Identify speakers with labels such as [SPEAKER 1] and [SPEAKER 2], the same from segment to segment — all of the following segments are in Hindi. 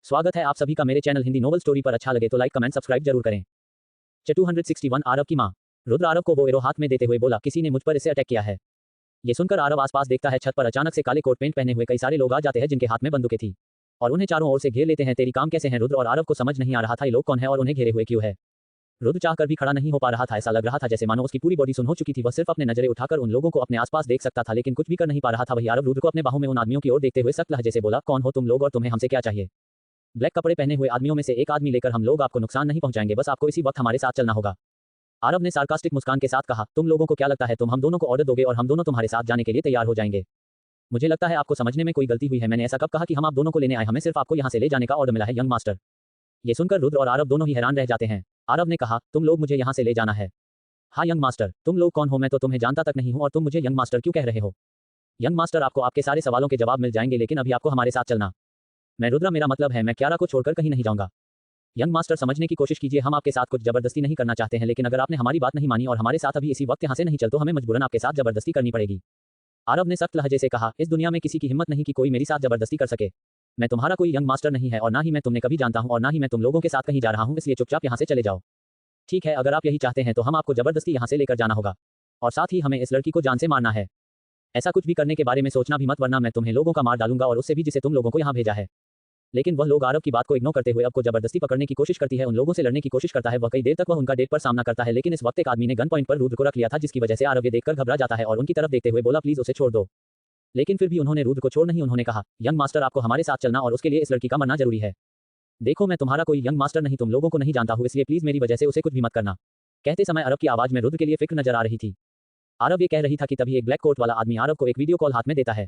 [SPEAKER 1] स्वागत है आप सभी का मेरे चैनल हिंदी नोवेल स्टोरी पर। अच्छा लगे तो लाइक कमेंट सब्सक्राइब जरूर करें। 261 आरव की मां। रुद्र आरव को वो एरो हाथ में देते हुए बोला, किसी ने मुझ पर इसे अटैक किया है। ये सुनकर आरव आसपास देखता है। छत पर अचानक से काले कोट पेंट पहने हुए कई सारे लोग आ जाते हैं जिनके हाथ में बंदूकें थी और उन्हें चारों ओर से घेर लेते हैं। तेरी काम कैसे हैं? रुद्र और आरव को समझ नहीं आ रहा था ये लोग कौन है और उन्हें घेरे हुए क्यों है। रुद्र चाहकर भी खड़ा नहीं हो पा रहा था। ऐसा लग रहा था जैसे मानो उसकी पूरी बॉडी सुन्न हो चुकी थी। वह सिर्फ अपने नजरें उठाकर उन लोगों को अपने आसपास देख सकता था लेकिन कुछ भी कर नहीं पा रहा था। वही आरव रुद्र को अपने बाहों में उन आदमियों की ओर देखते हुए सख्त लहजे से बोला, कौन हो तुम लोग और तुम्हें हमसे क्या चाहिए? ब्लैक कपड़े पहने हुए आदमियों में से एक आदमी लेकर हम लोग आपको नुकसान नहीं पहुंचाएंगे, बस आपको इसी वक्त हमारे साथ चलना होगा। आरव ने सार्कास्टिक मुस्कान के साथ कहा, तुम लोगों को क्या लगता है तुम हम दोनों को ऑर्डर दोगे और हम दोनों तुम्हारे साथ जाने के लिए तैयार हो जाएंगे? मुझे लगता है आपको समझने में कोई गलती हुई है। मैंने ऐसा कब कहा कि हम आप दोनों को लेने आए? हमें सिर्फ आपको यहां से ले जाने का ऑर्डर मिला है यंग मास्टर। ये सुनकर रुद्र और आरव दोनों ही हैरान रह जाते हैं। आरव ने कहा, तुम लोग मुझे यहां से ले जाना है? हाँ यंग मास्टर। तुम लोग कौन हो? मैं तो तुम्हें जानता तक नहीं हूं और तुम मुझे यंग मास्टर क्यों कह रहे हो? यंग मास्टर, आपको आपके सारे सवालों के जवाब मिल जाएंगे लेकिन अभी आपको हमारे साथ चलना। मैं रुद्र, मेरा मतलब है मैं क्यारा को छोड़कर कहीं नहीं जाऊंगा। यंग मास्टर, समझने की कोशिश कीजिए, हम आपके साथ कुछ जबरदस्ती नहीं करना चाहते हैं लेकिन अगर आपने हमारी बात नहीं मानी और हमारे साथ अभी इसी वक्त यहां से नहीं चल तो हमें मजबूरन आपके साथ जबरदस्ती करनी पड़ेगी। आरव ने सख्त लहजे से कहा, इस दुनिया में किसी की हिम्मत नहीं कि कोई मेरी साथ जबरदस्ती कर सके। मैं तुम्हारा कोई यंग मास्टर नहीं है और ना ही मैं तुमने कभी जानता हूं और ना ही मैं तुम लोगों के साथ कहीं जा रहा हूं, इसलिए चुपचाप यहां से चले जाओ। ठीक है, अगर आप यही चाहते हैं तो हम आपको जबरदस्ती यहां से लेकर जाना होगा और साथ ही हमें इस लड़की को जान से मारना है। ऐसा कुछ भी करने के बारे में सोचना भी मत वरना मैं तुम्हें लोगों का मार डालूंगा और उससे भी जिसे तुम लोगों को यहाँ भेजा है। लेकिन वह लोग आरव की बात को इग्नोर करते हुए अब को जबरदस्ती पकड़ने की कोशिश करती है, उन लोगों से लड़ने की कोशिश करता है। वह कई देर तक वह उनका डेट पर सामना करता है लेकिन इस वक्त एक आदमी ने गन पॉइंट पर रुद्र को रख लिया था जिसकी वजह से आरव ये देखकर घबरा जाता है और उनकी तरफ देखते हुए बोला, प्लीज उसे छोड़ दो। लेकिन फिर भी उन्होंने रुद्र को छोड़ नहीं। उन्होंने कहा, यंग मास्टर, आपको हमारे साथ चलना और उसके लिए इस लड़की का मरना जरूरी है। देखो, मैं तुम्हारा कोई यंग मास्टर नहीं, तुम लोगों को नहीं जानता हूं, इसलिए प्लीज मेरी वजह से उसे कुछ भी मत करना। कहते समय आरव की आवाज में रुद्र के लिए फिक्र नजर आ रही थी। आरव ये कह रही था कि तभी एक ब्लैक कोट वाला आदमी आरव को एक वीडियो कॉल हाथ में देता है।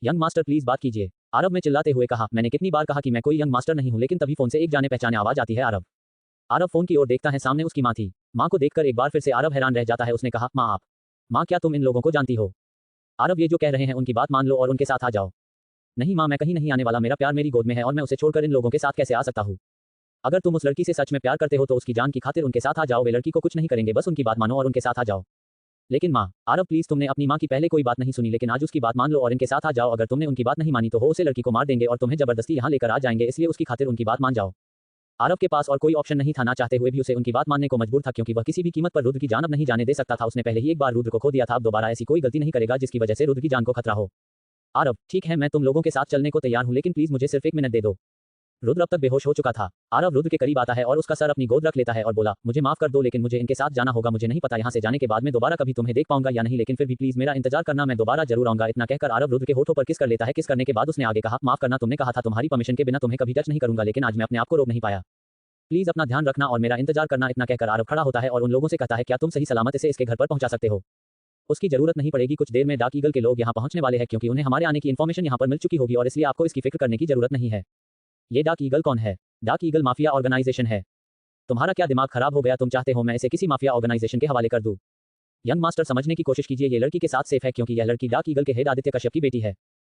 [SPEAKER 1] यंग मास्टर, प्लीज बात कीजिए। आरव में चिल्लाते हुए कहा, मैंने कितनी बार कहा कि मैं कोई यंग मास्टर नहीं हूं, लेकिन तभी फोन से एक जाने पहचाने आवाज आती है आरव। आरव फोन की ओर देखता है, सामने उसकी मां थी। मां को देखकर एक बार फिर से आरव हैरान रह जाता है। उसने कहा, मां आप? मां, क्या तुम इन लोगों को जानती हो? आरव, ये जो कह रहे हैं उनकी बात मान लो और उनके साथ आ जाओ। नहीं मां, मैं कहीं नहीं आने वाला, मेरा प्यार मेरी गोद में है और मैं उसे छोड़कर इन लोगों के साथ कैसे आ सकता हूं? अगर तुम उस लड़की से सच में प्यार करते हो तो उसकी जान की खातिर उनके साथ आ जाओ, वे लड़की को कुछ नहीं करेंगे, बस उनकी बात मानो और उनके साथ आ जाओ। लेकिन मां, आरव प्लीज, तुमने अपनी मां की पहले कोई बात नहीं सुनी लेकिन आज उसकी बात मान लो और इनके साथ आ जाओ। अगर तुमने उनकी बात नहीं मानी तो वो उसे लड़की को मार देंगे और तुम्हें जबरदस्ती यहां लेकर आ जाएंगे, इसलिए उसकी खातिर उनकी बात मान जाओ। आरव के पास और कोई ऑप्शन नहीं था, ना चाहते हुए भी उसे उनकी बात मानने को मजबूर था क्योंकि वह किसी भी कीमत पर रुद्र की जान अब नहीं जाने दे सकता था। उसने पहले ही एक बार रुद्र को खो दिया था, अब दोबारा ऐसी कोई गलती नहीं करेगा जिसकी वजह से रुद्र की जान को खतरा हो। आरव, ठीक है, मैं तुम लोगों के साथ चलने को तैयार हूं लेकिन प्लीज मुझे सिर्फ 1 मिनट दे दो। रुद्र अब तक बेहोश हो चुका था। आरव रुद्र के करीब आता है और उसका सर अपनी गोद रख लेता है और बोला, मुझे माफ कर दो लेकिन मुझे इनके साथ जाना होगा। मुझे नहीं पता यहाँ से जाने के बाद में दोबारा कभी तुम्हें देख पाऊंगा या नहीं, लेकिन फिर भी प्लीज मेरा इंतजार करना, मैं दोबारा जरूर आऊंगा। इतना कहकर आरव रुद्र के होठों पर किस कर लेता है। किस करने के बाद उसने आगे कहा, माफ करना, तुमने कहा था तुम्हारी परमिशन के बिना तुम्हें कभी टच नहीं करूंगा लेकिन आज मैं अपने आप को रोक नहीं पाया। प्लीज अपना ध्यान रखना और मेरा इंतजार करना। इतना कहकर आरव खड़ा होता है और उन लोगों से कहता है, क्या तुम सही सलामत इसे इसके घर पर पहुंचा सकते हो? उसकी जरूरत नहीं पड़ेगी, कुछ देर में डार्क ईगल के लोग यहाँ पहुंचने वाले हैं क्योंकि उन्हें हमारे आने की इन्फॉर्मेशन यहाँ पर मिल चुकी होगी और इसलिए आपको इसकी फिक्र करने की जरूरत नहीं है। ये डार्क ईगल कौन है? डार्क ईगल माफिया ऑर्गेनाइजेशन है। तुम्हारा क्या दिमाग खराब हो गया? तुम चाहते हो मैं इसे किसी माफिया ऑर्गेनाइजेशन के हवाले कर दूं? यंग मास्टर, समझने की कोशिश कीजिए, ये लड़की के साथ सेफ है क्योंकि यह लड़की डार्क ईगल के हेड आदित्य कश्यप की बेटी है।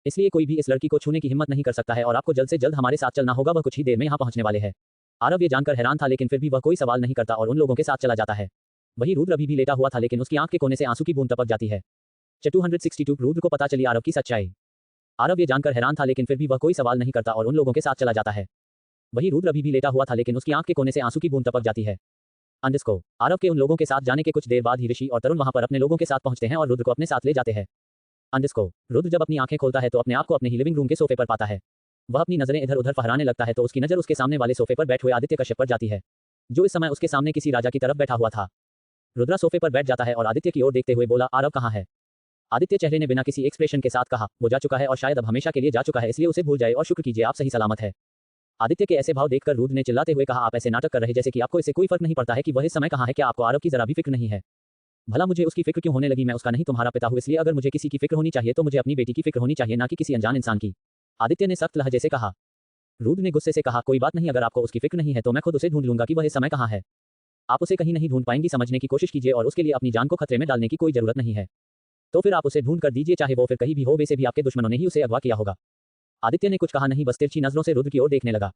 [SPEAKER 1] इसलिए कोई भी इस लड़की को छूने की हिम्मत नहीं कर सकता है और आपको जल्द से जल्द हमारे साथ चलना होगा। वह कुछ ही देर में यहाँ पहुंचने वाले हैं। आरव ये जानकर हैरान था लेकिन फिर भी वह कोई सवाल नहीं करता और उन लोगों के साथ चला जाता है। वही रुद्र अभी भी लेटा हुआ था लेकिन उसकी आंख के कोने से आंसू की बूंद टपक जाती है। 262 रुद्र को पता चली आरव की सच्चाई। आरव ये जानकर हैरान था लेकिन फिर भी वह कोई सवाल नहीं करता और उन लोगों के साथ चला जाता है। वही रुद्र अभी भी लेटा हुआ था लेकिन उसकी आंख के कोने से आंसू की बूंद टपक जाती है। अंडरस्को, आरव के उन लोगों के साथ जाने के कुछ देर बाद ही ऋषि और तरुण वहां पर अपने लोगों के साथ पहुंचते हैं और रुद्र को अपने साथ ले जाते हैं। अंडरस्को, रुद्र जब अपनी आंखें खोलता है तो अपने आप को अपने ही लिविंग रूम के सोफे पर पाता है। वह अपनी नजरें इधर उधर फहराने लगता है तो उसकी नजर उसके सामने वाले सोफे पर बैठे हुए आदित्य कश्यप पर जाती है जो इस समय उसके सामने किसी राजा की तरफ बैठा हुआ था। रुद्रा सोफे पर बैठ जाता है और आदित्य की ओर देखते हुए बोला, आरव कहाँ है? आदित्य चेहरे ने बिना किसी एक्सप्रेशन के साथ कहा, वो जा चुका है और शायद अब हमेशा के लिए जा चुका है, इसलिए उसे भूल जाए और शुक्र कीजिए आप सही सलामत है। आदित्य के ऐसे भाव देखकर रुद्र ने चिल्लाते हुए कहा, आप ऐसे नाटक कर रहे जैसे कि आपको इससे कोई फर्क नहीं पड़ता है कि वह इस समय कहाँ है। क्या आपको आरव की जरा भी फिक्र नहीं है? भला मुझे उसकी फिक्र क्यों होने लगी? मैं उसका नहीं तुम्हारा पिता हूं, इसलिए अगर मुझे किसी की फिक्र होनी चाहिए तो मुझे अपनी बेटी की फिक्र होनी चाहिए, ना कि किसी अनजान इंसान की। आदित्य ने सख्त लहजे से कहा। रुद्र ने गुस्से से कहा, कोई बात नहीं, अगर आपको उसकी फिक्र नहीं है तो मैं खुद उसे ढूंढ लूंगा कि वह इस समय कहाँ है। आप उसे कहीं नहीं ढूंढ पाएंगी, समझने की कोशिश कीजिए और उसके लिए अपनी जान को खतरे में डालने की कोई जरूरत नहीं है। तो फिर आप उसे ढूंढ कर दीजिए, चाहे वो फिर कहीं भी हो, वैसे भी आपके दुश्मनों ने ही उसे अगवा किया होगा। आदित्य ने कुछ कहा नहीं, बस तिरछी नजरों से रुद्र की ओर देखने लगा।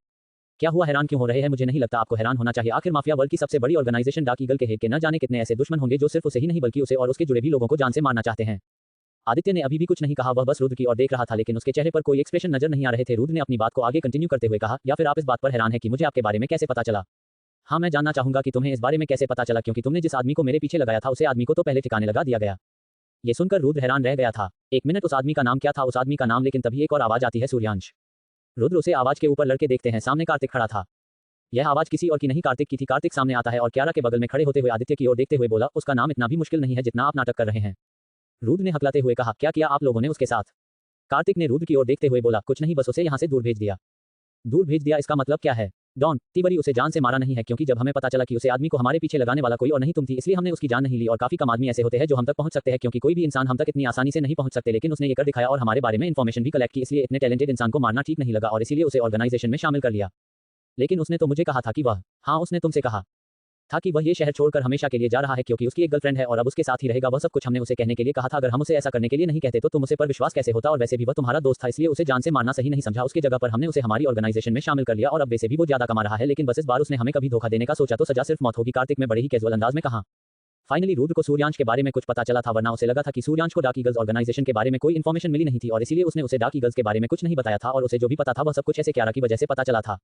[SPEAKER 1] क्या हुआ, हैरान क्यों हो रहे हैं? मुझे नहीं लगता आपको हैरान होना चाहिए। आखिर माफिया वर्ल्ड की सबसे बड़ी ऑर्गेनाइजेशन डार्क ईगल के हेड के न जाने कितने ऐसे दुश्मन होंगे जो सिर्फ उसे ही नहीं बल्कि उसे और उसके जुड़े भी लोगों को जान से मारना चाहते हैं। आदित्य ने अभी भी कुछ नहीं कहा, वह बस रुद्र की ओर देख रहा था, लेकिन उसके चेहरे पर कोई एक्सप्रेशन नजर नहीं आ रहे थे। रुद्र ने अपनी बात को आगे कंटिन्यू करते हुए कहा, या फिर आप इस बात पर हैरान है कि मुझे आपके बारे में कैसे पता चला? हाँ, मैं जानना चाहूंगा कि तुम्हें इस बारे में कैसे पता चला, क्योंकि तुमने जिस आदमी को मेरे पीछे लगाया था उसे आदमी को तो पहले ठिकाने लगा दिया गया। ये सुनकर रुद्र हैरान रह गया था। एक मिनट, उस आदमी का नाम क्या था? उस आदमी का नाम? लेकिन तभी एक और आवाज आती है, सूर्यांश। रुद्र उसे आवाज के ऊपर लड़के देखते हैं। सामने कार्तिक खड़ा था। यह आवाज किसी और की नहीं, कार्तिक की थी। कार्तिक सामने आता है और क्यारा के बगल में खड़े होते हुए आदित्य की ओर देखते हुए बोला, उसका नाम इतना भी मुश्किल नहीं है जितना आप नाटक कर रहे हैं। रुद्र ने हकलाते हुए कहा, क्या किया आप लोगों ने उसके साथ? कार्तिक ने रुद्र की ओर देखते हुए बोला, कुछ नहीं, बस उसे यहाँ से दूर भेज दिया। दूर भेज दिया, इसका मतलब क्या है? डॉन, तिबरी उसे जान से मारा नहीं है, क्योंकि जब हमें पता चला कि उसे आदमी को हमारे पीछे लगाने वाला कोई और नहीं तुम थी, इसलिए हमने उसकी जान नहीं ली। और काफी कम आदमी ऐसे होते हैं जो हम तक पहुंच सकते हैं, क्योंकि कोई भी इंसान हम तक इतनी आसानी से नहीं पहुंच सकते। लेकिन उसने ये कर दिखाया और हमारे बारे में इन्फॉर्मेशन भी कलेक्ट की, इसलिए इतने टैलेंटेड इंसान को मारना ठीक नहीं लगा और इसीलिए उसे ऑर्गेनाइजेशन में शामिल कर लिया। लेकिन उसने तो मुझे कहा था कि वह, हाँ, उसने तुमसे कहा था कि वह ये शहर छोड़कर हमेशा के लिए जा रहा है, क्योंकि उसकी एक गर्लफ्रेंड है और अब उसके साथ ही रहेगा। वह सब कुछ हमने उसे कहने के लिए कहा था। अगर हम उसे ऐसा करने के लिए नहीं कहते तो तुम उसे पर विश्वास कैसे होता? और वैसे भी वह तुम्हारा दोस्त था, इसलिए उसे जान से मारना सही नहीं समझा। उसके जगह पर हमने उसे हमारी ऑर्गेनाइजेशन में शामिल कर लिया और अब वैसे भी वो ज्यादा कमा रहा है, लेकिन बस इस बार उसने हमें कभी धोखा देने का सोचा तो सजा सिर्फ मौत होगी। कार्तिक में बड़े ही कैजुअल अंदाज में कहा। फाइनली रुद्र को सूर्यांश के बारे में कुछ पता चला था, वरना उसे लगा था कि सूर्यांश को डार्क ईगल्स ऑर्गेनाइजेशन के बारे में कोई इन्फॉर्मेशन मिली नहीं थी और इसीलिए उसने उसे डार्क ईगल्स के बारे में कुछ नहीं बताया था। और उसे जो भी पता था वह सब कुछ ऐसे क्यारा की वजह से पता चला था।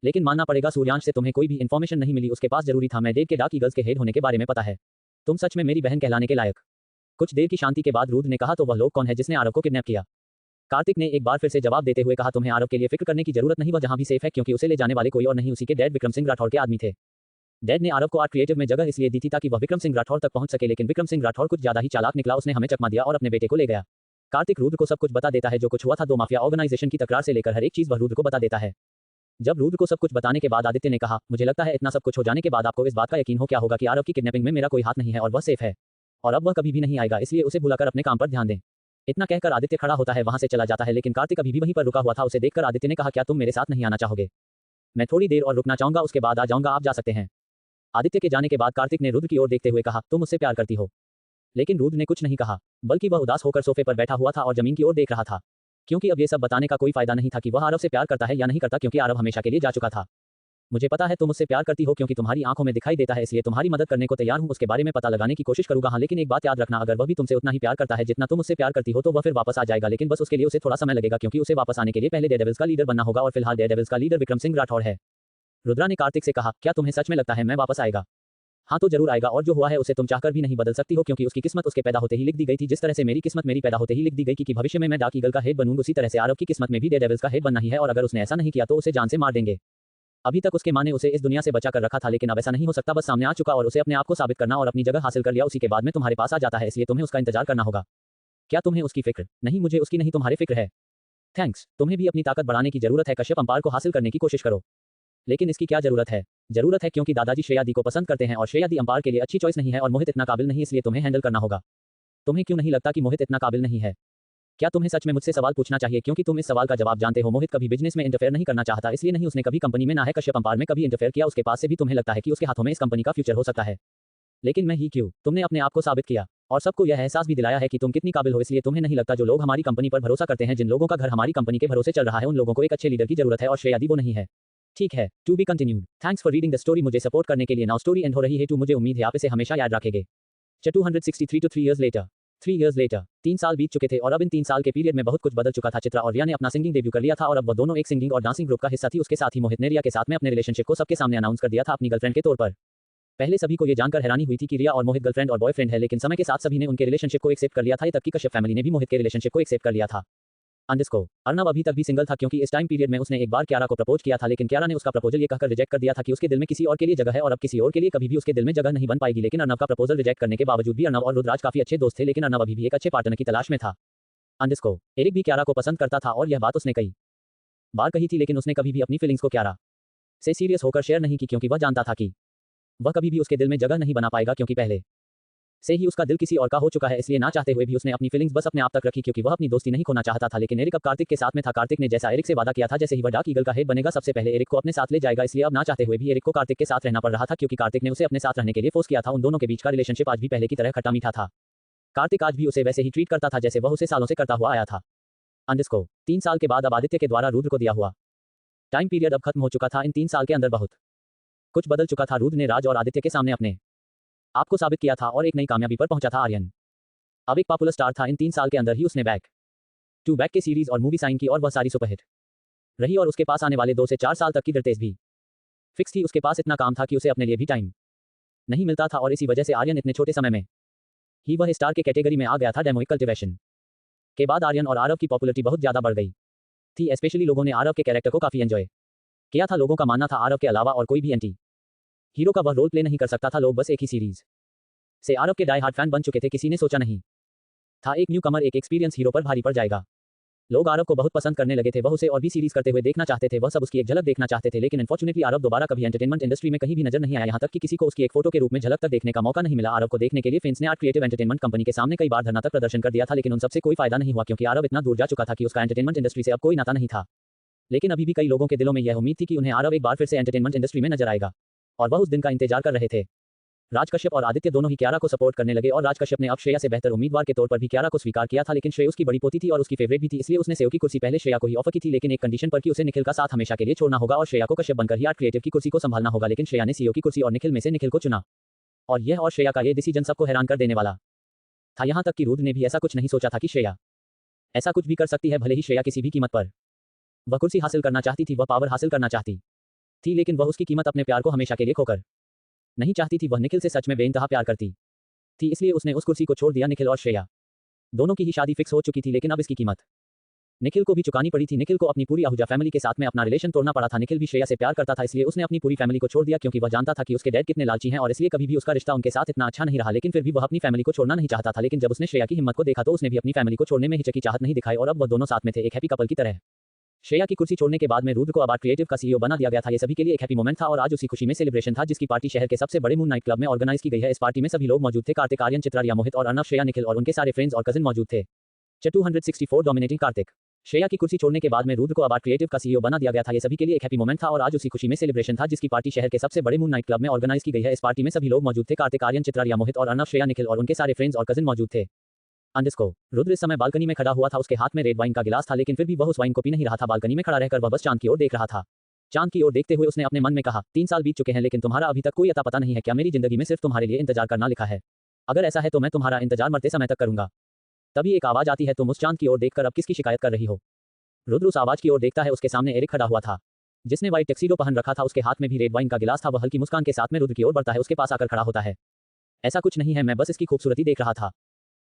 [SPEAKER 1] लेकिन मानना पड़ेगा, सूर्यांश से तुम्हें कोई भी इन्फॉर्मेशन नहीं मिली, उसके पास जरूरी था। मैं डेव के डार्क ईगल्स के हेड होने के बारे में पता है। तुम सच में मेरी बहन कहलाने के लायक। कुछ देर की शांति के बाद रुद्र ने कहा, तो वह लोग कौन है जिसने आरव को किडनैप किया? कार्तिक ने एक बार फिर से जवाब देते हुए कहा, तुम्हें आरव के लिए फिक्र करने की जरूरत नहीं, वह जहां भी सेफ है, क्योंकि उसे ले जाने वाले कोई और नहीं, उसी के डैड विक्रम सिंह राठौड़ के आदमी थे। डैड ने आरव को आर्ट क्रिएटिव में जगह इसलिए दी थी ताकि वह विक्रम सिंह राठौड़ तक पहुंच सके, लेकिन विक्रम सिंह राठौड़ कुछ ज्यादा ही चालाक निकला। उसने हमें चकमा दिया और अपने बेटे को ले गया। कार्तिक रुद्र को सब कुछ बता देता है, जो कुछ हुआ था, दो माफिया ऑर्गेनाइजेशन की तकरार से लेकर हर एक चीज वह रुद्र को बता देता है। जब रुद्र को सब कुछ बताने के बाद आदित्य ने कहा, मुझे लगता है इतना सब कुछ हो जाने के बाद आपको इस बात का यकीन हो क्या होगा कि आरव की किडनैपिंग में मेरा कोई हाथ नहीं है और वह सेफ है और अब वह कभी भी नहीं आएगा, इसलिए उसे भुलाकर अपने काम पर ध्यान दें। इतना कहकर आदित्य खड़ा होता है, वहां से चला जाता है, लेकिन कार्तिक अभी भी वहीं पर रुका हुआ था। उसे देखकर आदित्य ने कहा, क्या तुम मेरे साथ नहीं आना चाहोगे? मैं थोड़ी देर और रुकना चाहूंगा, उसके बाद आ जाऊंगा, आप जा सकते हैं। आदित्य के जाने के बाद कार्तिक ने रुद्र की ओर देखते हुए कहा, तुम मुझसे प्यार करती हो? लेकिन रुद्र ने कुछ नहीं कहा, बल्कि वह उदास होकर सोफे पर बैठा हुआ था और जमीन की ओर देख रहा था, क्योंकि अब ये सब बताने का कोई फायदा नहीं था कि वह आरव से प्यार करता है या नहीं करता, क्योंकि आरव हमेशा के लिए जा चुका था। मुझे पता है तुम मुझसे प्यार करती हो, क्योंकि तुम्हारी आंखों में दिखाई देता है, इसलिए तुम्हारी मदद करने को तैयार हूं, उसके बारे में पता लगाने की कोशिश करूंगा। हाँ, लेकिन एक बात याद रखना, अगर वह भी तुमसे उतना ही प्यार करता है जितना तुम उससे प्यार करती हो तो वह फिर वापस आ जाएगा, लेकिन बस उसके लिए उसे थोड़ा समय लगेगा, क्योंकि उसे वापस आने के लिए पहले डेयरडेविल्स का लीडर बनना होगा और फिलहाल डेयरडेविल्स का लीडर विक्रम सिंह राठौड़ है। रुद्रा ने कार्तिक से कहा, क्या तुम्हें सच में लगता है मैं वापस आएगा? हाँ, तो जरूर आएगा, और जो हुआ है उसे तुम चाहकर भी नहीं बदल सकती हो, क्योंकि उसकी किस्मत उसके पैदा होते ही लिख दी गई थी। जिस तरह से मेरी किस्मत मेरी पैदा होते ही लिख दी गई कि भविष्य में मैं डार्क ईगल का हेड बनूंगा, उसी तरह से आरव की किस्मत में भी डेयरडेविल्स का हेड बनना ही है, और अगर उसने ऐसा नहीं किया तो उसे जान से मार देंगे। अभी तक उसके माँ ने उसे इस दुनिया से बचा कर रखा था, लेकिन अब ऐसा नहीं हो सकता, बस सामने आ चुका और उसे अपने आप को साबित करना और अपनी जगह हासिल कर लिया, उसी के बाद में तुम्हारे पास आ जाता है, इसलिए तुम्हें उसका इंतजार करना होगा। क्या तुम्हें उसकी फिक्र नहीं? मुझे उसकी नहीं, तुम्हारे फिक्र है। थैंक्स, तुम्हें भी अपनी ताकत बढ़ाने की जरूरत है, कश्यप अंपार को हासिल करने की कोशिश करो। लेकिन इसकी क्या जरूरत है? जरूरत है क्योंकि दादाजी श्रेया दी को पसंद करते हैं और श्रेया दी अंपार के लिए अच्छी चॉइस नहीं है और मोहित इतना काबिल नहीं, इसलिए तुम्हें हैंडल करना होगा। तुम्हें क्यों नहीं लगता कि मोहित इतना काबिल नहीं है? क्या तुम्हें सच में मुझसे सवाल पूछना चाहिए, क्योंकि तुम इस सवाल का जवाब जानते हो। मोहित कभी बिजनेस में इंटरफेयर नहीं करना चाहता, इसलिए नहीं, उसने कभी कंपनी में ना है कश्यप अंपार में कभी इंटरफेयर किया, उसके पास से भी तुम्हें लगता है कि उसके हाथों में इस कंपनी का फ्यूचर हो सकता है। लेकिन मैं ही क्यों? तुमने अपने आप को साबित किया और सबको यह एहसास भी दिलाया है कि तुम कितनी काबिल हो, इसलिए तुम्हें नहीं लगता जो लोग हमारी कंपनी पर भरोसा करते हैं, जिन लोगों का घर हमारी कंपनी के भरोसे चल रहा है, उन लोगों को एक अच्छे लीडर की जरूरत है और श्रेया दी वो नहीं है। ठीक है, to be continued. Thanks for reading the story, मुझे सपोर्ट करने के लिए। नाउ स्टोरी एंड हो रही है टू, मुझे उम्मीद है आप इसे हमेशा याद रखेंगे। 263 to 3 years later। 3 years later, 3 साल बीत चुके थे और अब इन 3 साल के पीरियड में बहुत कुछ बदल चुका था। चित्रा और रिया ने अपना सिंगिंग डेब्यू कर लिया था और अब वह दोनों एक सिंगिंग और डांसिंग ग्रुप का हिस्सा थी। उसके साथ ही मोहित ने रिया के साथ में अपने रिलेशनशिप को सबके सामने अनाउंस कर दिया था अपनी गर्लफ्रेंड के तौर पर। पहले सभी को ये जानकर हैरानी हुई थी कि रिया और मोहित गर्लफ्रेंड और बॉयफ्रेंड है, लेकिन समय के साथ सभी ने उनके रिलेशनशिप को एक्सेप्ट कर लिया था, ये तक कि कश्यप फैमिली ने भी मोहित के रिलेशनशिप को एक्सेप्ट कर लिया था। अंडरस्कोर अर्नब अभी तक भी सिंगल था, क्योंकि इस टाइम पीरियड में उसने एक बार क्यारा को प्रपोज किया था, लेकिन क्यारा ने उसका प्रपोजल ये कहकर रिजेक्ट कर दिया था कि उसके दिल में किसी और के लिए जगह है और अब किसी और के लिए कभी भी उसके दिल में जगह नहीं बन पाएगी। लेकिन अर्नब का प्रपोजल रिजेक्ट करने के बावजूद भी अर्नब और रुद्राज काफी अच्छे दोस्त थे, लेकिन अर्नब अभी भी एक अच्छे पार्टनर की तलाश में था। अंडरस्कोर एरिक भी क्यारा को पसंद करता था और यह बात उसने कई बार कही थी, लेकिन उसने कभी भी अपनी फीलिंग्स को क्यारा से सीरियस होकर शेयर नहीं की, क्योंकि वह जानता था कि वह कभी भी उसके दिल में जगह नहीं बना पाएगा, क्योंकि पहले से ही उसका दिल किसी और का हो चुका है। इसलिए ना चाहते हुए भी उसने अपनी फीलिंग्स बस अपने आप तक रखी, क्योंकि वह अपनी दोस्ती नहीं खोना चाहता था। लेकिन एरिक अब कार्तिक के साथ में था। कार्तिक ने जैसा एरिक से वादा किया था, जैसे ही वह डार्क ईगल का हेड बनेगा सबसे पहले एरिक को अपने साथ ले जाएगा, इसलिए अब ना चाहते हुए भी एरिक को कार्तिक के साथ रहना पड़ रहा था, क्योंकि कार्तिक ने उसे अपने साथ रहने के लिए फोर्स किया था। उन दोनों के बीच का रिलेशनशिप आज भी पहले की तरह खट्टा मीठा था। कार्तिक आज भी उसे वैसे ही ट्रीट करता था जैसे वह उसे सालों से करता हुआ आया था। अंडरस्कोर 3 साल के बाद अब आदित्य के द्वारा रुद्र को दिया हुआ टाइम पीरियड अब खत्म हो चुका था। इन 3 साल के अंदर बहुत कुछ बदल चुका था। रुद्र ने राज और आदित्य के सामने अपने आपको साबित किया था और एक नई कामयाबी पर पहुंचा था। आर्यन अब एक पॉपुलर स्टार था, इन 3 साल के अंदर ही उसने बैक टू बैक के सीरीज और मूवी साइन की और वह सारी सुपरहिट रही और उसके पास आने वाले 2 से 4 साल तक की ड्रेस भी फिक्स थी। उसके पास इतना काम था कि उसे अपने लिए भी टाइम नहीं मिलता था और इसी वजह से आर्यन इतने छोटे समय में ही वह स्टार के कैटेगरी में आ गया था। डेमोइक कल्टिवेशन के बाद आर्यन और आरव की पॉपुलैरिटी बहुत ज्यादा बढ़ गई थी। स्पेशली लोगों ने आरव के कैरेक्टर को काफी एंजॉय किया था। लोगों का मानना था आरव के अलावा और कोई भी एंटी हीरो का वह रोल प्ले नहीं कर सकता था। लोग बस एक ही सीरीज से आरव के डाई हार्ड फैन बन चुके थे। किसी ने सोचा नहीं था एक न्यू कमर एक एक्सपीरियंस हीरो पर भारी पड़ जाएगा। लोग आरव को बहुत पसंद करने लगे थे। वह उसे और भी सीरीज करते हुए देखना चाहते थे। वह सब उसकी एक झलक देखना चाहते थे। लेकिन अनफॉर्चुनेटली आरव दोबारा कभी एंटरटेनमेंट इंडस्ट्री में कहीं भी नजर नहीं आया। यहाँ तक कि किसी को उसकी एक फोटो के रूप में झलक तक देखने का मौका नहीं मिला। आरव को देखने के लिए फैंस ने आर्ट क्रिएटिव एंटरटेनमेंट कंपनी के सामने कई बार धरना तक प्रदर्शन कर दिया था, लेकिन उन सबसे कोई फायदा नहीं हुआ क्योंकि आरव इतना दूर जा चुका था कि उसका एंटरटेनमेंट इंडस्ट्री से अब कोई नाता नहीं था। लेकिन अभी भी कई लोगों के दिलों में यह उम्मीद थी कि उन्हें आरव एक बार फिर से एंटरटेनमेंट इंडस्ट्री में नजर आएगा और वह उस दिन का इंतजार कर रहे थे। राज कश्यप और आदित्य दोनों ही कियारा को सपोर्ट करने लगे और राज कश्यप ने अब श्रेया से बेहतर उम्मीदवार के तौर पर भी कियारा को स्वीकार किया था। लेकिन श्रेया उसकी बड़ी पोती थी और उसकी फेवरेट भी थी, इसलिए उसने सेव की कुर्सी पहले श्रेया को ही ऑफर की थी, लेकिन एक कंडीशन पर कि उसे निखिल का साथ हमेशा के लिए छोड़ना होगा और श्रेया को कश्यप बनकर ही आर्ट क्रिएटिव की कुर्सी को संभालना होगा। लेकिन श्रेया ने सीईओ की कुर्सी और निखिल में से निखिल को चुना और यह और श्रेया का ये डिसीजन सबको हैरान कर देने वाला था। यहाँ तक कि रुद्र ने भी ऐसा कुछ नहीं सोचा था कि श्रेया ऐसा कुछ भी कर सकती है, भले ही श्रेया किसी भी कीमत पर वह कुर्सी हासिल करना चाहती थी, वह पावर हासिल करना चाहती थी, लेकिन वह उसकी कीमत अपने प्यार को हमेशा के लिए खोकर नहीं चाहती थी। वह निखिल से सच में बेइंतहा प्यार करती थी, इसलिए उसने उस कुर्सी को छोड़ दिया। निखिल और श्रेया दोनों की ही शादी फिक्स हो चुकी थी, लेकिन अब इसकी कीमत निखिल को भी चुकानी पड़ी थी। निखिल को अपनी पूरी आहूजा फैमिली के साथ में अपना रिलेशन तोड़ना पड़ा था। निखिल भी श्रेया से प्यार करता था, इसलिए उसने अपनी पूरी फैमिली को छोड़ दिया क्योंकि वह जानता था कि उसके डैड कितने लालची हैं और इसलिए कभी भी उसका रिश्ता उनके साथ इतना अच्छा नहीं रहा। लेकिन फिर भी वह अपनी फैमिली को छोड़ना नहीं चाहता था। लेकिन जब उसने श्रेया की हिम्मत को देखा तो उसने भी अपनी फैमिली को छोड़ने में हिचकिचाहट नहीं दिखाई और अब वह दोनों साथ में थे, एक हैप्पी कपल की तरह। श्रेया की कुर्सी छोड़ने के बाद में रुद्र को अब आर्ट क्रिएटिव का सीईओ बना दिया गया था। ये सभी के लिए एक हैप्पी मोमेंट था और आज उसी खुशी में सेलिब्रेशन था, जिसकी पार्टी शहर के सबसे बड़े मून नाइट क्लब में ऑर्गेनाइज की गई है। इस पार्टी में सभी लोग मौजूद थे। कार्तिक, आर्यन, चित्रा, रिया, मोहित और अर्णव, श्रेया, निखिल और उनके सारे फ्रेंड्स और कजिन मौजूद थे। 264 डोमिनेटिंग कार्तिक। श्रेया की कुर्सी छोड़ने के बाद में रुद्र को अब आर्ट क्रिएटिव का सीईओ बना दिया गया था। ये सभी के लिए एक हैप्पी मोमेंट था और आज उसी खुशी में सेलिब्रेशन था, जिसकी पार्टी शहर के सबसे बड़े मून नाइट क्लब में ऑर्गेनाइज की गई है। इस पार्टी में सभी लोग मौजूद थे। कार्तिक, आर्यन, चित्रा, रिया, मोहित और अर्णव, श्रेया, निखिल और उनके सारे फ्रेंड्स और कजिन मौजूद थे। अंडरस्को रुद्र इस समय बालकनी में खड़ा हुआ था। उसके हाथ में रेड वाइन का गिलास था, लेकिन फिर भी वह उस वाइन को पी नहीं रहा था। बालकनी में खड़ा रहकर वह बस चांद की ओर देख रहा था। चांद की ओर देखते हुए उसने अपने मन में कहा, 3 साल बीत चुके हैं लेकिन तुम्हारा अभी तक कोई अता पता नहीं है। क्या मेरी जिंदगी में सिर्फ तुम्हारे लिए इंतजार करना लिखा है? अगर ऐसा है तो मैं तुम्हारा इंतजार मरते समय तक करूंगा। तभी एक आवाज आती है, तुम उस चांद की ओर देखकर अब किसकी शिकायत कर रही हो? रुद्र उस आवाज की ओर देखता है। उसके सामने एरिक खड़ा हुआ था, जिसने व्हाइट टैक्सीडो पहन रखा था। उसके हाथ में भी रेड वाइन का गिलास था। वह हल्की मुस्कान के साथ में रुद्र की ओर बढ़ता है, उसके पास आकर खड़ा होता है। ऐसा कुछ नहीं है, मैं बस इसकी खूबसूरती देख रहा था।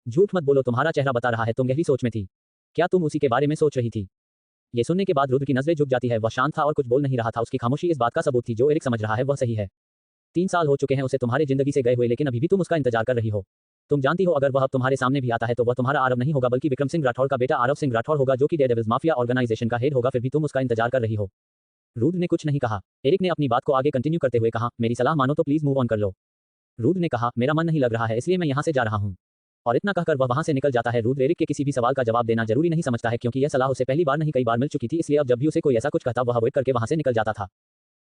[SPEAKER 1] झूठ मत बोलो, तुम्हारा चेहरा बता रहा है तुम गहरी सोच में थी। क्या तुम उसी के बारे में सोच रही थी? ये सुनने के बाद रुद्र की नजरें झुक जाती है। वह शांत था और कुछ बोल नहीं रहा था। उसकी खामोशी इस बात का सबूत थी जो एरिक समझ रहा है वह सही है। 3 साल हो चुके हैं उसे तुम्हारे जिंदगी से गए हुए, लेकिन अभी भी तुम उसका इंतजार कर रही हो। तुम जानती हो अगर वह अब तुम्हारे सामने भी आता है तो वह तुम्हारा आरव नहीं होगा बल्कि विक्रम सिंह राठौड़ का बेटा आरव सिंह राठौड़ होगा, जो कि डेयरडेविल्स माफिया ऑर्गेनाइजेशन का हेड होगा। फिर भी तुम उसका इंतजार कर रही हो। रुद्र ने कुछ नहीं कहा। एरिक ने अपनी बात को आगे कंटिन्यू करते हुए कहा, मेरी सलाह मानो तो प्लीज मूव ऑन कर लो। रुद्र ने कहा, मेरा मन नहीं लग रहा है इसलिए मैं यहाँ से जा रहा हूँ। और इतना कहकर वह वहां से निकल जाता है। रुद्र एरिक के किसी भी सवाल का जवाब देना जरूरी नहीं समझता है क्योंकि यह सलाह उसे पहली बार नहीं कई बार मिल चुकी थी, इसलिए अब जब भी उसे कोई ऐसा कुछ कहता वह अवॉइड करके वहां से निकल जाता था।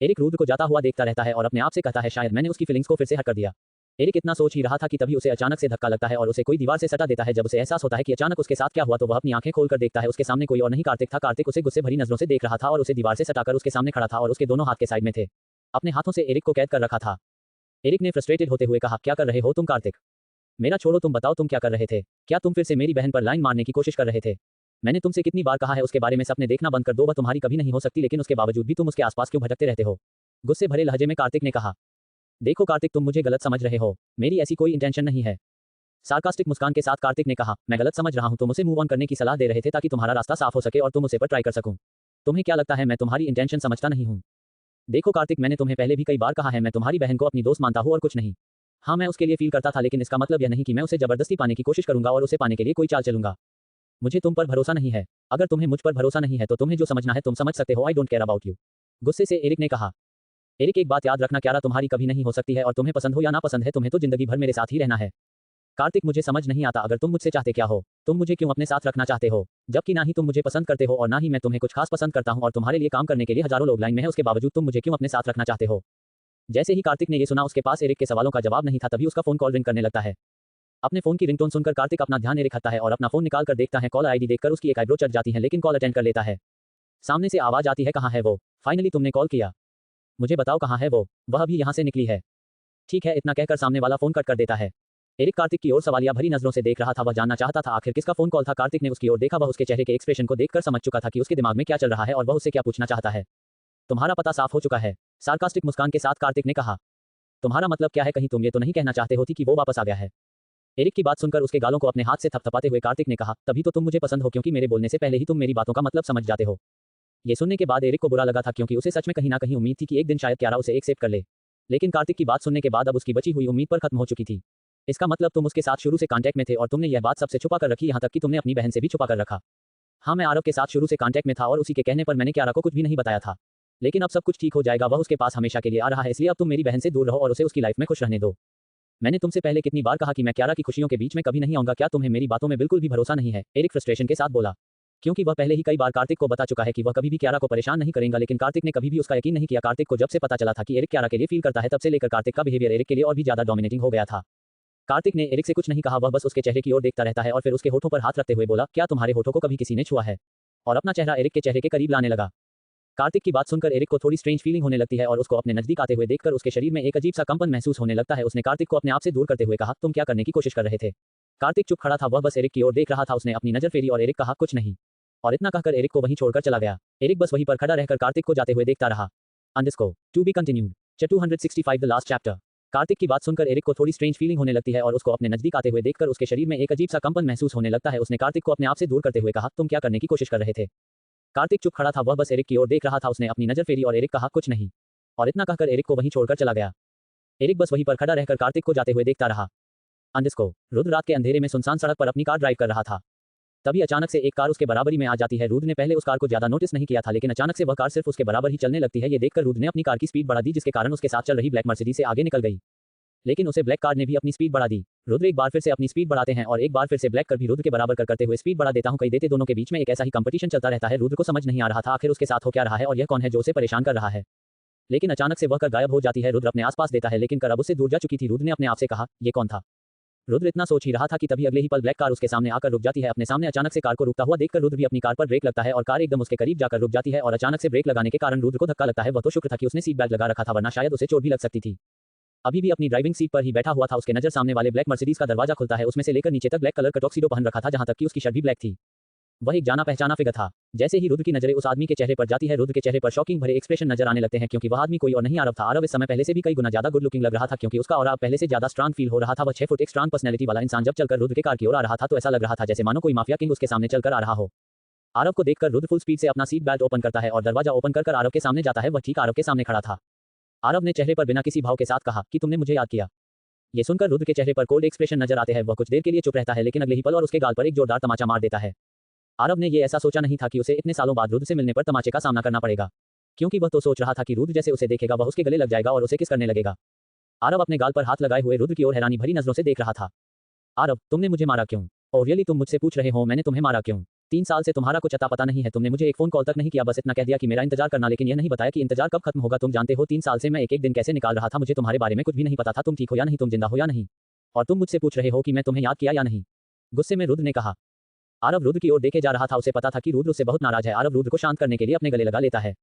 [SPEAKER 1] एरिक रुद्र को जाता हुआ देखता रहता है और अपने आप से कहता है, शायद मैंने उसकी फीलिंग्स को फिर से हट कर दिया। एरिक इतना सोच ही रहा था कि तभी उसे अचानक से धक्का लगता है और उसे कोई दीवार से सटा देता है। जब उसे एहसास होता है कि अचानक उसके साथ क्या हुआ तो वह अपनी आंखें खोलकर देखता है। उसके सामने कोई और नहीं कार्तिक था। कार्तिक उसे गुस्से भरी नजरों से देख रहा था और उसे दीवार से सटाकर उसके सामने खड़ा था और उसके दोनों हाथ के साइड में थे। अपने हाथों से एरिक को कैद कर रखा था। एरिक ने फ्रस्ट्रेटेड होते हुए कहा, क्या कर रहे हो तुम कार्तिक? मेरा छोड़ो, तुम बताओ तुम क्या कर रहे थे? क्या तुम फिर से मेरी बहन पर लाइन मारने की कोशिश कर रहे थे? मैंने तुमसे कितनी बार कहा है उसके बारे में सपने देखना बंद कर दो, वह तुम्हारी कभी नहीं हो सकती, लेकिन उसके बावजूद भी तुम उसके आसपास क्यों भटकते रहते हो? गुस्से भरे लहजे में कार्तिक ने कहा, देखो कार्तिक, तुम मुझे गलत समझ रहे हो, मेरी ऐसी कोई इंटेंशन नहीं है। सार्कास्टिक मुस्कान के साथ कार्तिक ने कहा, मैं गलत समझ रहा हूं, तुम उसे मूव ऑन करने की सलाह दे रहे थे ताकि तुम्हारा रास्ता साफ हो सके और तुम उसे पर ट्राई कर सकूं। तुम्हें क्या लगता है मैं तुम्हारी इंटेंशन समझता नहीं हूं? देखो कार्तिक, मैंने तुम्हें पहले भी कई बार कहा है मैं तुम्हारी बहन को अपनी दोस्त मानता हूं और कुछ नहीं। हाँ, मैं उसके लिए फील करता था, लेकिन इसका मतलब यह नहीं कि मैं उसे जबरदस्ती पाने की कोशिश करूंगा और उसे पाने के लिए कोई चाल चलूंगा। मुझे तुम पर भरोसा नहीं है। अगर तुम्हें मुझ पर भरोसा नहीं है तो तुम्हें जो समझना है तुम समझ सकते हो। I don't care about you. गुस्से से एरिक ने कहा। एरिक, एक बात याद रखना, क्यारा तुम्हारी कभी नहीं हो सकती है और तुम्हें पसंद हो या ना पसंद है तुम्हें तो जिंदगी भर मेरे साथ ही रहना है। कार्तिक, मुझे समझ नहीं आता, अगर तुम मुझसे चाहते क्या हो, तुम मुझे क्यों अपने साथ रखना चाहते हो, जबकि ना ही तुम मुझे पसंद करते हो और ना ही मैं तुम्हें कुछ खास पसंद करता हूं और तुम्हारे लिए काम करने के लिए हजारों लोग लाइन में हैं, उसके बावजूद तुम मुझे क्यों अपने साथ रखना चाहते हो? जैसे ही कार्तिक ने ये सुना उसके पास एरिक के सवालों का जवाब नहीं था, तभी उसका फोन कॉल रिंग करने लगता है। अपने फोन की रिंगटोन सुनकर कार्तिक अपना ध्यान एरिक हटता है और अपना फोन निकाल कर देखता है। कॉल आईडी देखकर उसकी एक आईब्रो चढ़ जाती है, लेकिन कॉल अटेंड कर लेता है। सामने से आवाज आती है, कहाँ है वो? फाइनली तुमने कॉल किया, मुझे बताओ कहाँ है वो? वह अभी यहाँ से निकली है। ठीक है, इतना कहकर सामने वाला फोन कट कर देता है। एरिक कार्तिक की ओर सवालिया भरी नजरों से देख रहा था। वह जानना चाहता था आखिर किसका फोन कॉल था। कार्तिक ने उसकी ओर देखा। वह उसके चेहरे के एक्सप्रेशन को देखकर समझ चुका था कि उसके दिमाग में क्या चल रहा है और वह उससे क्या पूछना चाहता है। तुम्हारा पता साफ हो चुका है, सार्कास्टिक मुस्कान के साथ कार्तिक ने कहा। तुम्हारा मतलब क्या है? कहीं तुम ये तो नहीं कहना चाहते होती कि वो वापस आ गया है? एरिक की बात सुनकर उसके गालों को अपने हाथ से थपथपाते हुए कार्तिक ने कहा, तभी तो तुम मुझे पसंद हो, क्योंकि मेरे बोलने से पहले ही तुम मेरी बातों का मतलब समझ जाते हो। ये सुनने के बाद एरिक को बुरा लगा था, क्योंकि उसे सच में कहीं ना कहीं उम्मीद थी कि एक दिन शायद क्यारा उसे एक्सेप्ट कर ले। लेकिन कार्तिक की बात सुनने के बाद अब उसकी बची हुई उम्मीद पर खत्म हो चुकी थी। इसका मतलब तुम उसके साथ शुरू से कांटेक्ट में थे और तुमने यह बात सबसे छुपा कर रखी, यहाँ तक कि तुमने अपनी बहन से भी छुपा कर रखा। हाँ, मैं आरव के साथ शुरू से कांटेक्ट में था और उसी के कहने पर मैंने क्यारा को कुछ भी नहीं बताया था। लेकिन अब सब कुछ ठीक हो जाएगा। वह उसके पास हमेशा के लिए आ रहा है, इसलिए अब तुम मेरी बहन से दूर रहो और उसे उसकी लाइफ में खुश रहने दो। मैंने तुमसे पहले कितनी बार कहा कि मैं क्यारा की खुशियों के बीच में कभी नहीं आऊंगा। क्या तुम्हें मेरी बातों में बिल्कुल भी भरोसा नहीं है? एरिक फ्रस्ट्रेशन के साथ बोला, क्योंकि वह पहले ही कई बार कार्तिक को बता चुका है कि वह कभी भी क्यारा को परेशान नहीं करेगा, लेकिन कार्तिक ने कभी भी उसका यकीन नहीं किया। कार्तिक को जब से पता चला था कि एरिक क्यारा के लिए फील करता है, तब से लेकर कार्तिक का बिहेवियर एरिक के लिए और भी ज्यादा डोमिनेटिंग हो गया था। कार्तिक ने एरिक से कुछ नहीं कहा। वह बस उसके चेहरे की ओर देखता रहता है और फिर उसके होठों पर हाथ रखते हुए बोला, क्या तुम्हारे होठों को कभी किसी ने छुआ है? और अपना चेहरा एरिक के चेहरे के करीब लाने लगा। कार्तिक की बात सुनकर एरिक को थोड़ी स्ट्रेंज फीलिंग होने लगती है और उसको अपने नजदीक आते हुए देखकर उसके शरीर में एक अजीब सा कंपन महसूस होने लगता है। उसने कार्तिक को अपने आप से दूर करते हुए कहा, तुम क्या करने की कोशिश कर रहे थे? कार्तिक चुप खड़ा था। वह बस एरिक की ओर देख रहा था। उसने अपनी नजर फेरी और एरिक कहा, कुछ नहीं। और इतना कहकर एरिक को वहीं छोड़कर चला गया। एरिक बस वहीं पर खड़ा रहकर कार्तिक को जाते हुए देखता रहा। Underscore two be continued. 265 the last chapter. Kartik की बात सुनकर एरिक को थोड़ी स्ट्रेंज फीलिंग होने लगती है और उसको अपने नजदीक आते हुए देखकर उसके शरीर में एक अजीब सा कंपन महसूस होने लगता है। उसने कार्तिक को अपने आप से दूर करते हुए कहा, तुम क्या करने की कोशिश कर रहे थे? कार्तिक चुप खड़ा था। वह बस एरिक की ओर देख रहा था। उसने अपनी नजर फेरी और एरिक कहा, कुछ नहीं। और इतना कहकर एरिक को वहीं छोड़कर चला गया। एरिक बस वहीं पर खड़ा रहकर कार्तिक को जाते हुए देखता रहा। अंडरस्कोर रुद्र रात के अंधेरे में सुनसान सड़क पर अपनी कार ड्राइव कर रहा था। तभी अचानक से एक कार उसके बराबरी में आ जाती है। रुद्र ने पहले उस कार को ज्यादा नोटिस नहीं किया था, लेकिन अचानक से वह कार सिर्फ उसके बराबर ही चलने लगती है। ये देखकर रुद्र ने अपनी कार की स्पीड बढ़ा दी, जिसके कारण उसके साथ चल रही ब्लैक मर्सिडीज से आगे निकल गई। लेकिन उसे ब्लैक कार ने भी अपनी स्पीड बढ़ा दी। रुद्र एक बार फिर से अपनी स्पीड बढ़ाते हैं और एक बार फिर से ब्लैक कर भी रुद्र के बराबर करते हुए स्पीड बढ़ा देता हूं। कई देते दोनों के बीच में एक ऐसा ही कंपटीशन चलता रहता है। रुद्र को समझ नहीं आ रहा था आखिर उसके साथ हो क्या रहा है और यह कौन है जो उसे परेशान कर रहा है। लेकिन अचानक से वह कर गायब हो जाती है। रुद्र अपने आसपास देता है, लेकिन कर अब उससे दूर जा चुकी थी। रुद्र ने अपने आप से कहा, ये कौन था? रुद्र इतना सोच ही रहा था कि तभी अगले ही पल ब्लैक कार उसके सामने आकर रुक जाती है। अपने सामने अचानक से कार को रुकता हुआ देखकर रुद्र भी अपनी कार पर ब्रेक लगता है और कार एकदम उसके करीब जाकर रुक जाती है और अचानक से ब्रेक लगाने के कारण रुद्र को धक्का लगता है। वह तो शुक्र था कि उसने सीट बेल्ट लगा रखा था, वरना शायद उसे चोट भी लग सकती थी। अभी भी अपनी ड्राइविंग सीट पर ही बैठा हुआ था। उसके नजर सामने वाले ब्लैक मर्सिडीज का दरवाजा खुलता है। उसमें से लेकर नीचे तक ब्लैक कलर का टॉक्सिडो पहन रखा था, जहां तक कि उसकी शर्ट भी ब्लैक थी। वह एक जाना पहचाना फिगर था। जैसे ही रुद्र की नजरें उस आदमी के चेहरे पर जाती है, रुद्र के चेहरे पर शॉकिंग भरे एक्सप्रेशन नजर आने लगते हैं, क्योंकि वह आदमी कोई और नहीं आरव था। आरव इस समय पहले से भी कई गुना ज्यादा गुड लुकिंग लग रहा था, क्योंकि उसका ऑरा पहले से ज्यादा स्ट्रांग फील हो रहा था। वह 6 फुट एक स्ट्रांग पर्सनैलिटी वाला इंसान जब चलकर रुद्र के कार की ओर आ रहा था, तो ऐसा लग रहा था जैसे मानो कोई माफिया किंग उसके सामने चलकर आ रहा हो। आरव को देखकर रुद्र फुल स्पीड से अपना सीट बेल्ट ओपन करता है और दरवाजा ओपन कर आरव के सामने जाता है। वह ठीक आरव के सामने खड़ा था। आरव ने चेहरे पर बिना किसी भाव के साथ कहा कि तुमने मुझे याद किया। ये सुनकर रुद्र के चेहरे पर कोल्ड एक्सप्रेशन नजर आते हैं। वह कुछ देर के लिए चुप रहता है, लेकिन अगले ही पल और उसके गाल पर एक जोरदार तमाचा मार देता है। आरव ने ये ऐसा सोचा नहीं था कि उसे इतने सालों बाद रुद्र से मिलने पर तमाचे का सामना करना पड़ेगा, क्योंकि वह तो सोच रहा था कि रुद्र जैसे उसे देखेगा वह उसके गले लग जाएगा और उसे किस करने लगेगा। आरव अपने गाल पर हाथ लगाए हुए रुद्र की ओर हैरानी भरी नजरों से देख रहा था। आरव, तुमने मुझे मारा क्यों? और रियली तुम मुझसे पूछ रहे हो मैंने तुम्हें मारा क्यों? 3 साल से तुम्हारा कुछ अता पता नहीं है। तुमने मुझे एक फोन कॉल तक नहीं किया, बस इतना कह दिया कि मेरा इंतजार करना, लेकिन यह नहीं बताया कि इंतजार कब खत्म होगा। तुम जानते हो 3 साल से मैं एक एक दिन कैसे निकाल रहा था। मुझे तुम्हारे बारे में कुछ भी नहीं पता था। तुम ठीक हो या नहीं, तुम जिंदा हो या नहीं, और तुम मुझसे पूछ रहे हो कि मैं तुम्हें याद किया या नहीं। गुस्से में रुद्र ने कहा। आरव रुद्र की ओर देखे जा रहा था। उसे पता था कि रुद्र उससे बहुत नाराज है। आरव रुद्र को शांत करने के लिए अपने गले लगा लेता है।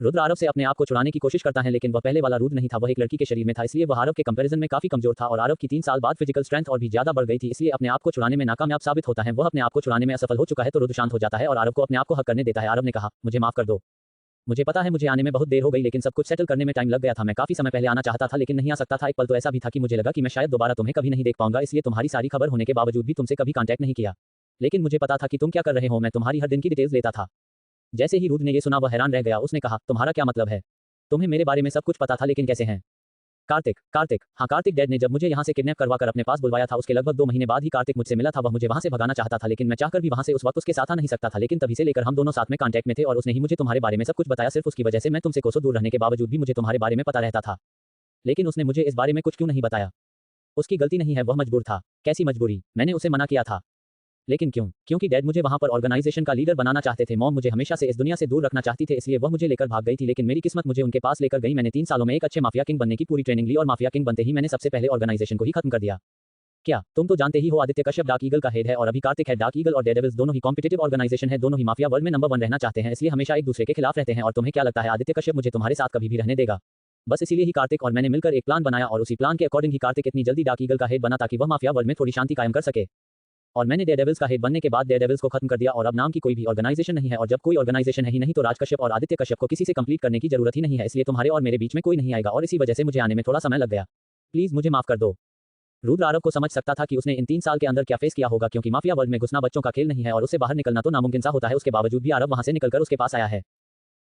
[SPEAKER 1] रुद्र आरव से अपने आप को छुड़ाने की कोशिश करता है, लेकिन वह पहले वाला रुद्र नहीं था। वह एक लड़की के शरीर में था, इसलिए वह आरव के कंपैरिजन में काफी कमजोर था और आरव की 3 साल बाद फिजिकल स्ट्रेंथ और भी ज्यादा बढ़ गई थी, इसलिए अपने आप को छुड़ाने में नाकामयाब साबित होता है। वह अपने आप को छुड़ाने में असफल हो चुका है, तो रुद्र शांत हो जाता है और आरव को अपने आप को हक करने देता है। आरव ने कहा, मुझे माफ कर दो। मुझे पता है मुझे आने में बहुत देर हो गई, लेकिन सब कुछ सेटल करने में टाइम लग गया था। मैं काफी समय पहले आना चाहता था, लेकिन नहीं आ सकता था। एक पल तो ऐसा भी था कि मुझे लगा कि मैं शायद दोबारा तुम्हें कभी नहीं देख पाऊंगा, इसलिए तुम्हारी सारी खबर होने के बावजूद भी तुमसे कभी कांटेक्ट नहीं किया। लेकिन मुझे पता था कि तुम क्या कर रहे हो। मैं तुम्हारी हर दिन की डिटेल्स लेता था। जैसे ही रुद्र ने ये सुना, वह हैरान रह गया। उसने कहा, तुम्हारा क्या मतलब है? तुम्हें मेरे बारे में सब कुछ पता था, लेकिन कैसे हैं? कार्तिक हाँ, कार्तिक डैड ने जब मुझे यहाँ से किडनैप करवा कर अपने पास बुलवाया था, उसके लगभग 2 महीने बाद ही कार्तिक मुझसे मिला था। वह मुझे वहाँ से भगाना चाहता था, लेकिन मैं चाहकर भी वहाँ से उस वक्त उसके साथ आ नहीं सकता था। लेकिन तभी से लेकर हम दोनों साथ में कांटेक्ट में थे और उसने ही मुझे तुम्हारे बारे में सब कुछ बताया। सिर्फ उसकी वजह से मैं तुमसे कोसों दूर रहने के बावजूद भी मुझे तुम्हारे बारे में पता रहता था। लेकिन उसने मुझे इस बारे में कुछ क्यों नहीं बताया? उसकी गलती नहीं है, वह मजबूर था। कैसी मजबूरी? मैंने उसे मना किया था। लेकिन क्यों? क्योंकि डैड मुझे वहां पर ऑर्गेनाइजेशन का लीडर बनाना चाहते थे। मॉम मुझे हमेशा से इस दुनिया से दूर रखना चाहती थे, इसलिए वह मुझे लेकर भाग गई थी। लेकिन मेरी किस्मत मुझे उनके पास लेकर गई। मैंने 3 सालों में एक अच्छे माफिया किंग बनने की पूरी ट्रेनिंग ली और माफिया किंग बनते ही मैंने सबसे पहले ऑर्गेनाइजेशन को ही खत्म कर दिया। क्या तुम तो जानते ही हो, आदित्य कश्यप डार्क ईगल का हेड है और अभी कार्तिक है। डार्क ईगल और डेयरडेविल्स दोनों ही कॉम्पिटिटिव ऑर्गेनाइजेशन है। दोनों ही माफिया वर्ल्ड में नंबर 1 रहना चाहते हैं, इसलिए हमेशा एक दूसरे के खिलाफ रहते हैं। और तुम्हें क्या लगता है आदित्य कश्यप मुझे तुम्हारे साथ कभी भी रहने देगा? बस इसीलिए ही कार्तिक और मैंने मिलकर एक प्लान बनाया और उसी प्लान के अकॉर्डिंग ही कार्तिक इतनी जल्दी डार्क ईगल का हेड बना ताकि वह माफिया वर्ल्ड में थोड़ी शांति कायम कर सके। और मैंने डेयरडेविल्स का हेड बनने के बाद डेयरडेविल्स को खत्म कर दिया और अब नाम की कोई भी ऑर्गेनाइजेशन नहीं है, और जब कोई ऑर्गेनाइजेशन है ही नहीं तो राज कश्यप और आदित्य कश्यप को किसी से कंप्लीट करने की जरूरत ही नहीं है, इसलिए तुम्हारे और मेरे बीच में कोई नहीं आएगा और इसी वजह से मुझे आने में थोड़ा समय लग गया। प्लीज मुझे माफ कर दो। रुद्र आरव को समझ सकता था कि उसने इन 3 साल के अंदर क्या फेस किया होगा, क्योंकि माफिया वर्ल्ड में घुसना बच्चों का खेल नहीं है और उससे बाहर निकलना तो नामुमकिन सा होता है। उसके बावजूद भी आरव वहां से निकलकर उसके पास आया है।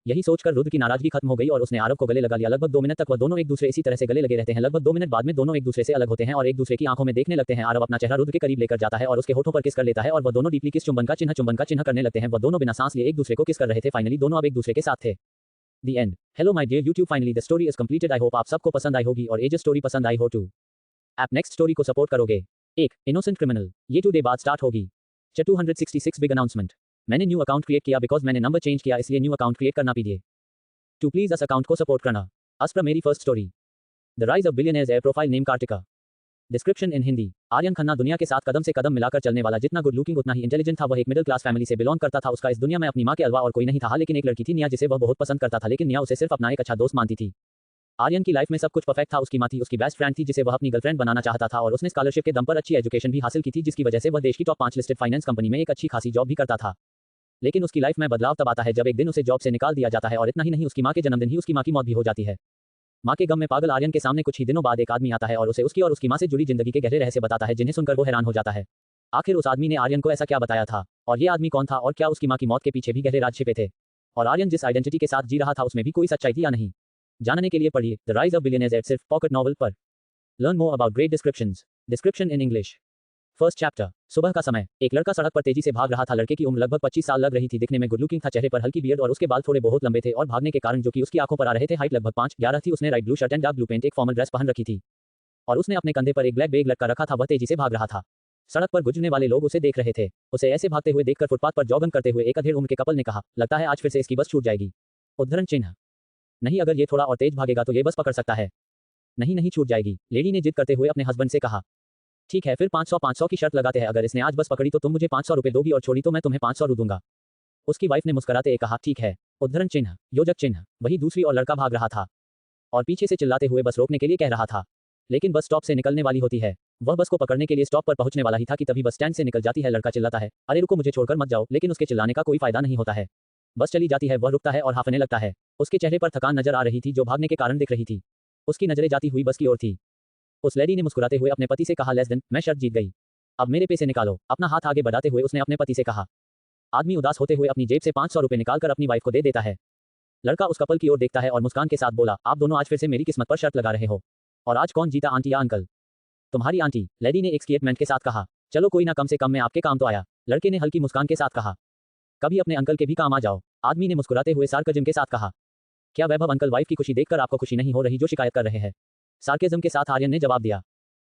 [SPEAKER 1] यही सोचकर रुद्र की नाराजगी खत्म हो गई और उसने आरव को गले लगा लिया। लगभग 2 मिनट तक वह दोनों एक दूसरे इसी तरह से गले लगे रहते हैं। लगभग 2 मिनट बाद में दोनों एक दूसरे से अलग होते हैं और एक दूसरे की आंखों में देखने लगते हैं। आरव अपना चेहरा रुद्र के करीब लेकर जाता है और उसके होठों पर किस कर लेता है और वह दोनों डीपली किस चुंबन का चिन्ह करने लगते हैं। वह दोनों बिना सांस लिए एक दूसरे को किस कर रहे थे। फाइनली दोनों अब एक दूसरे के साथ थे। The end. Hello my dear YouTube, finally the story is completed. I hope आप सबको पसंद आई होगी और ये जो स्टोरी पसंद आई हो टू आप नेक्स्ट स्टोरी को सपोर्ट करोगे। एक इनोसेंट क्रिमिनल। ये 2 डे बाद स्टार्ट होगी। 266 बिग अनाउंसमेंट। मैंने न्यू अकाउंट क्रिएट किया बिकॉज मैंने नंबर चेंज किया, इसलिए न्यू अकाउंट क्रिएट करना पीजिए। टू प्लीज अस अकाउंट को सपोर्ट करना। अस पर मेरी first story the rise of billionaires एयर profile name Kartika. Description in Hindi. Aryan Khanna दुनिया के साथ कदम से कदम मिलाकर चलने वाला, जितना गुड लुकिंग उतना ही इंटेलिजेंट था। वह एक मिडिल क्लास फैमिली से बिलोंग करता था। उसका इस दुनिया में अपनी मां के अलावा और कोई नहीं था, लेकिन एक लड़की थी निया, जिसे वह बहुत पसंद करता था। लेकिन निया उसे सिर्फ अपना एक अच्छा दोस्त मानती थी। आर्यन की लाइफ में सब कुछ परफेक्ट था। उसकी मां थी, उसकी बेस्ट फ्रेंड थी जिसे वह अपनी गर्लफ्रेंड बनाना चाहता था, और उसने स्कॉलरशिप के दम पर अच्छी एजुकेशन भी हासिल की थी, जिसकी वजह से वह देश की टॉप 5 लिस्टेड फाइनेंस कंपनी में एक अच्छी खासी जॉब भी करता था। लेकिन उसकी लाइफ में बदलाव तब आता है जब एक दिन उसे जॉब से निकाल दिया जाता है, और इतना ही नहीं, उसकी मां के जन्मदिन ही उसकी मां की मौत भी हो जाती है। मां के गम में पागल आर्यन के सामने कुछ ही दिनों बाद एक आदमी आता है और उसे उसकी और उसकी मां से जुड़ी जिंदगी के गहरे रहस्य बताता है, जिन्हें सुनकर वो हैरान हो जाता है। आखिर उस आदमी ने आर्यन को ऐसा क्या बताया था, और ये आदमी कौन था, और क्या उसकी मां की मौत के पीछे भी गहरे राज छिपे थे, और आर्यन जिस आइडेंटिटी के साथ जी रहा था उसमें भी कोई सच्चाई थी या नहीं। जानने के लिए पढ़िए the rise of billionaires at सिर्फ पॉकेट नॉवल पर। Learn more about great descriptions. Description in English. First chapter. सुबह का समय। एक लड़का सड़क पर तेजी से भाग रहा था। लड़के की उम्र लगभग 25 साल लग रही थी। दिखने में गुड लुकिंग था, चेहरे पर हल्की बियर्ड और उसके बाल थोड़े बहुत लंबे थे, और भागने के कारण जो कि उसकी आंखों पर आ रहे थे। हाइट लगभग 5'11" थी। उसने right blue shirt and dark blue pant एक फॉर्मल ड्रेस पहन रखी थी, और उसने अपने कंधे पर एक ब्लैक बैग लटका रखा था। वह तेजी से भाग रहा था। सड़क पर गुजरने वाले लोग उसे देख रहे थे। उसे ऐसे भागते हुए देखकर फुटपाथ पर जॉगिंग करते हुए एक अधेड़ उम्र के कपल ने कहा, लगता है आज फिर से इसकी बस छूट जाएगी। उद्धरण चिन्ह। नहीं, अगर ये थोड़ा और तेज भागेगा तो ये बस पकड़ सकता है। नहीं नहीं, छूट जाएगी, लेडी ने जिद करते हुए अपने हस्बैंड से कहा। ठीक है, फिर 500 की शर्त लगाते हैं। अगर इसने आज बस पकड़ी तो तुम मुझे 500 रुपए दोगी, और छोड़ी तो मैं तुम्हें 500 दूंगा। उसकी वाइफ ने मुस्कुराते हुए कहा, ठीक है। उद्धरण चिन्ह योजक चिन्ह। वही दूसरी ओर लड़का भाग रहा था और पीछे से चिल्लाते हुए बस रोकने के लिए कह रहा था, लेकिन बस स्टॉप से निकलने वाली होती है। वह बस को पकड़ने के लिए स्टॉप पर पहुंचने वाला ही था कि तभी बस स्टैंड से निकल जाती है। लड़का चिल्लाता है, अरे रुको, मुझे छोड़कर मत जाओ, लेकिन उसके चिल्लाने का कोई फायदा नहीं होता है। बस चली जाती है। वह रुकता है और हाफने लगता है। उसके चेहरे पर थकान नजर आ रही थी जो भागने के कारण दिख रही थी। उसकी नजरें जाती हुई बस की ओर थी। उस लेडी ने मुस्कुराते हुए अपने पति से कहा, लेस देन, मैं शर्त जीत गई, अब मेरे पैसे निकालो। अपना हाथ आगे बढ़ाते हुए उसने अपने पति से कहा। आदमी उदास होते हुए अपनी जेब से 500 रुपए निकालकर अपनी वाइफ को दे देता है। लड़का उस कपल की ओर देखता है और मुस्कान के साथ बोला, आप दोनों आज फिर से मेरी किस्मत पर शर्त लगा रहे हो, और आज कौन जीता, आंटी या अंकल? तुम्हारी आंटी, लेडी ने एक स्टेटमेंट के साथ कहा। चलो कोई ना, कम से कम मैं आपके काम तो आया, लड़के ने हल्की मुस्कान के साथ कहा। कभी अपने अंकल के भी काम आ जाओ, आदमी ने मुस्कुराते हुए सार्कज्म के साथ कहा। क्या वैभव अंकल, वाइफ की खुशी देखकर आपको खुशी नहीं हो रही जो शिकायत कर रहे हैं? सार्कज्म के साथ आर्यन ने जवाब दिया।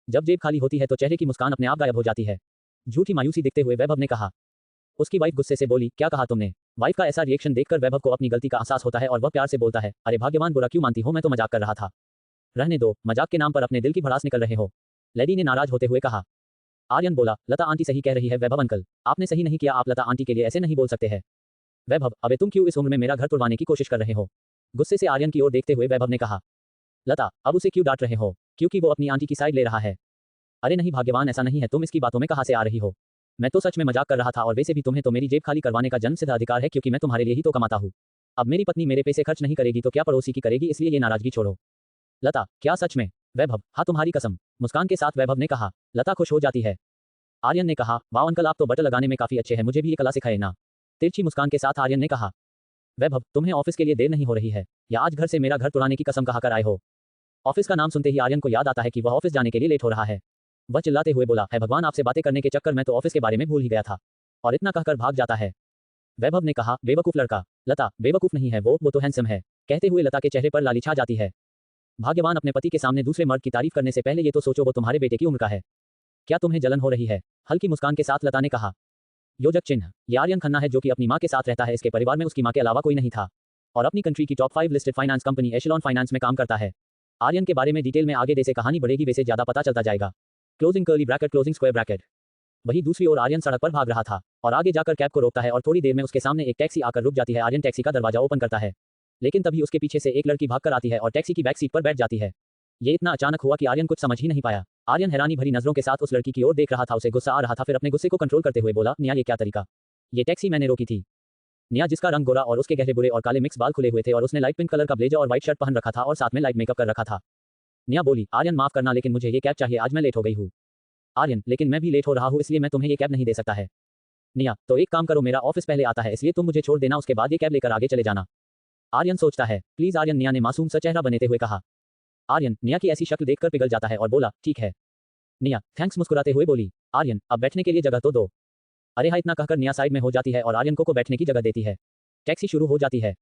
[SPEAKER 1] जब जेब खाली होती है तो चेहरे की मुस्कान अपने आप गायब हो जाती है, झूठी मायूसी दिखते हुए वैभव ने कहा। उसकी वाइफ गुस्से से बोली, क्या कहा तुमने? वाइफ का ऐसा रिएक्शन देखकर वैभव को अपनी गलती का एहसास होता है और वह प्यार से बोलता है, अरे भाग्यवान, बुरा क्यों मानती हो, मैं तो मजाक कर रहा था। रहने दो, मजाक के नाम पर अपने दिल की भड़ास निकल रहे हो, लेडी ने नाराज होते हुए कहा। आर्यन बोला, लता आंटी सही कह रही है वैभव अंकल, आपने सही नहीं किया, आप लता आंटी के लिए ऐसे नहीं बोल सकते हैं। वैभव, अबे तुम क्यों इस उम्र में मेरा घर तोड़वाने की कोशिश कर रहे हो? गुस्से से आर्यन की ओर देखते हुए वैभव ने कहा। लता, अब उसे क्यों डांट रहे हो? क्योंकि वो अपनी आंटी की साइड ले रहा है। अरे नहीं भाग्यवान, ऐसा नहीं है, तुम इसकी बातों में कहां से आ रही हो? मैं तो सच में मजाक कर रहा था, और वैसे भी तुम्हें तो मेरी जेब खाली करवाने का जन्मसिद्ध अधिकार है, क्योंकि मैं तुम्हारे लिए ही तो कमाता हूँ। अब मेरी पत्नी मेरे पैसे खर्च नहीं करेगी तो क्या पड़ोसी की करेगी, इसलिए ये नाराजगी छोड़ो। लता, क्या सच में? वैभव, हाँ तुम्हारी कसम, मुस्कान के साथ वैभव ने कहा। लता खुश हो जाती है। आर्यन ने कहा, वाह अंकल, आप तो बटन लगाने में काफी अच्छे हैं, मुझे भी ये कला सिखाए ना। तिरछी मुस्कान के साथ आर्यन ने कहा। वैभव, तुम्हें ऑफिस के लिए देर नहीं हो रही है, या आज घर से मेरा घर तोड़ाने की कसम कहा कर आए हो? ऑफिस का नाम सुनते ही आर्यन को याद आता है कि वह ऑफिस जाने के लिए लेट हो रहा है। वह चिल्लाते हुए बोला, है भगवान, आपसे बातें करने के चक्कर में तो ऑफिस के बारे में भूल ही गया था, और इतना कहकर भाग जाता है। वैभव ने कहा, बेवकूफ लड़का। लता, बेवकूफ नहीं है वो तो हैंडसम है। कहते हुए लता के चेहरे पर लाली छा जाती है। भाग्यवान, अपने पति के सामने दूसरे मर्द की तारीफ करने से पहले ये तो सोचो वो तुम्हारे बेटे की उम्र का है। क्या तुम्हें जलन हो रही है? हल्की मुस्कान के साथ लता ने कहा। योजक चिन्ह, ये आर्यन खन्ना है जो कि अपनी मां के साथ रहता है। इसके परिवार में उसकी मां के अलावा कोई नहीं था, और अपनी कंट्री की top 5 listed finance company Echelon finance में काम करता है। आर्यन के बारे में डिटेल में आगे जैसे कहानी बढ़ेगी वैसे ज्यादा पता चलता जाएगा। Closing curly bracket, closing square bracket. वही दूसरी ओर आर्यन सड़क पर भाग रहा था और आगे जाकर कैब को रोकता है, और थोड़ी देर में उसके सामने एक टैक्सी आकर रुक जाती है। आर्यन टैक्सी का दरवाजा ओपन करता है। लेकिन तभी उसके पीछे से एक लड़की भागकर आती है और टैक्सी की बैक सीट पर बैठ जाती है। ये इतना अचानक हुआ कि आर्यन कुछ समझ ही नहीं पाया। आर्यन हैरानी भरी नजरों के साथ उस लड़की की ओर देख रहा था, उसे गुस्सा आ रहा था, फिर अपने गुस्से को कंट्रोल करते हुए बोला, निया ये क्या तरीका? ये टैक्सी मैंने रोकी थी। निया, जिसका रंग गोरा और उसके गहरे बुरे और काले मिक्स बाल खुले हुए थे और उसने लाइट पिंक कलर का ब्लेजर और व्हाइट शर्ट पहन रखा था और साथ में लाइट मेकअप कर रखा था। निया बोली, आर्यन माफ करना लेकिन मुझे ये कैब चाहिए, आज मैं लेट हो गई हूँ। आर्यन, लेकिन मैं भी लेट हो रहा हूँ इसलिए मैं तुम्हें ये कैब नहीं दे सकता है। निया, तो एक काम करो, मेरा ऑफिस पहले आता है इसलिए तुम मुझे छोड़ देना, उसके बाद ये कैब लेकर आगे चले जाना। आर्यन सोचता है, प्लीज आर्यन, निया ने मासूम सा चेहरा बनाते हुए कहा। आर्यन निया की ऐसी शक्ल देखकर पिघल जाता है और बोला, ठीक है। निया थैंक्स मुस्कुराते हुए बोली, आर्यन अब बैठने के लिए जगह तो दो। अरे हाँ, इतना कहकर निया साइड में हो जाती है और आर्यन को बैठने की जगह देती है। टैक्सी शुरू हो जाती है।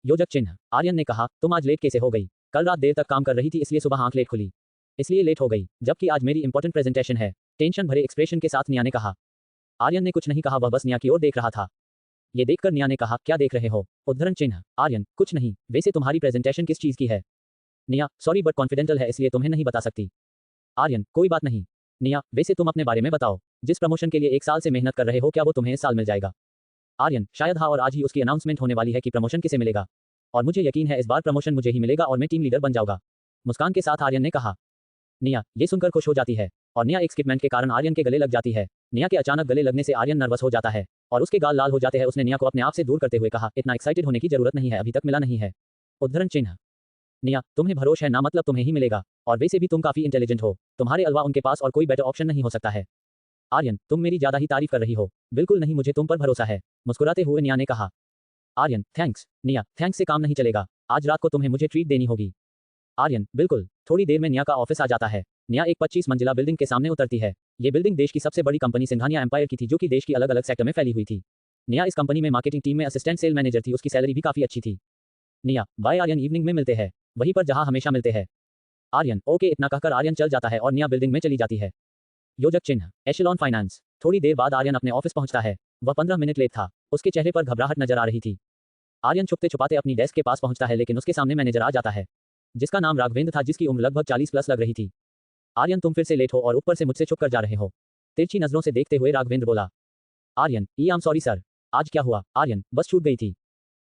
[SPEAKER 1] योजक चिन्ह। आर्यन ने कहा, तुम आज लेट कैसे हो गई? कल रात देर तक काम कर रही थी इसलिए सुबह आंख लेट खुली, इसलिए लेट हो गई, जबकि आज मेरी इंपॉर्टेंट प्रेजेंटेशन है। टेंशन भरे एक्सप्रेशन के साथ निया ने कहा। आर्यन ने कुछ नहीं कहा, वह बस निया की ओर देख रहा था। ये देखकर निया ने कहा, क्या देख रहे हो? उद्धरण चिन्ह। आर्यन, कुछ नहीं, वैसे तुम्हारी प्रेजेंटेशन किस चीज की है? निया, सॉरी बट कॉन्फिडेंशियल है इसलिए तुम्हें नहीं बता सकती। आर्यन, कोई बात नहीं। निया, वैसे तुम अपने बारे में बताओ, जिस प्रमोशन के लिए 1 साल से मेहनत कर रहे हो क्या वो तुम्हें इस साल मिल जाएगा? आर्यन, शायद हाँ, और आज ही उसकी अनाउंसमेंट होने वाली है कि प्रमोशन किसे मिलेगा, और मुझे यकीन है इस बार प्रमोशन मुझे ही मिलेगा और मैं टीम लीडर बन जाऊंगा। मुस्कान के साथ आर्यन ने कहा। निया ये सुनकर खुश हो जाती है और निया एक स्किपमेंट के कारण आर्यन के गले लग जाती है। निया के अचानक गले लगने से आर्यन नर्वस हो जाता है और उसके गाल लाल हो जाते हैं। उसने निया को अपने आप से दूर करते हुए कहा, इतना एक्साइटेड होने की जरूरत नहीं है, अभी तक मिला नहीं है। उद्धरण चिन्ह। निया, तुम्हें भरोसा है ना, मतलब तुम्हें ही मिलेगा, और वैसे भी तुम काफी इंटेलिजेंट हो, तुम्हारे अलावा उनके पास और कोई बेटर ऑप्शन नहीं हो सकता है। आर्यन, तुम मेरी ज्यादा ही तारीफ कर रही हो। बिल्कुल नहीं, मुझे तुम पर भरोसा है, मुस्कुराते हुए निया ने कहा। आर्यन, थैंक्स। निया, थैंक्स से काम नहीं चलेगा, आज रात को तुम्हें मुझे ट्रीट देनी होगी। आर्यन, बिल्कुल। थोड़ी देर में निया का ऑफिस आ जाता है। निया एक 25 मंजिला बिल्डिंग के सामने उतरती है। ये बिल्डिंग देश की सबसे बड़ी कंपनी सिंघानिया एम्पायर की थी, जो कि देश की अलग अलग सेक्टर में फैली हुई थी। निया इस कंपनी में मार्केटिंग टीम में असिस्टेंट सेल मैनेजर थी, उसकी सैलरी भी काफी अच्छी थी। निया, बाय आर्यन, इवनिंग में मिलते हैं, वहीं पर जहां हमेशा मिलते हैं। आर्यन, ओके, इतना कहकर आर्यन चल जाता है और निया बिल्डिंग में चली जाती है। योजक चिन्ह। एशेलॉन फाइनेंस। थोड़ी देर बाद आर्यन अपने ऑफिस पहुंचता है। वह 15 मिनट लेट था, उसके चेहरे पर घबराहट नजर आ रही थी। आर्यन छुपते छुपाते अपनी डेस्क के पास पहुंचता है, लेकिन उसके सामने मैनेजर आ जाता है, जिसका नाम राघवेंद्र था, जिसकी उम्र लगभग 40 प्लस लग रही थी। आर्यन, तुम फिर से लेट हो और ऊपर से मुझसे छुप कर जा रहे हो। तिरछी नजरों से देखते हुए राघवेंद्र बोला। Aryan, I am sorry sir. आज क्या हुआ? आर्यन, बस छूट गई थी।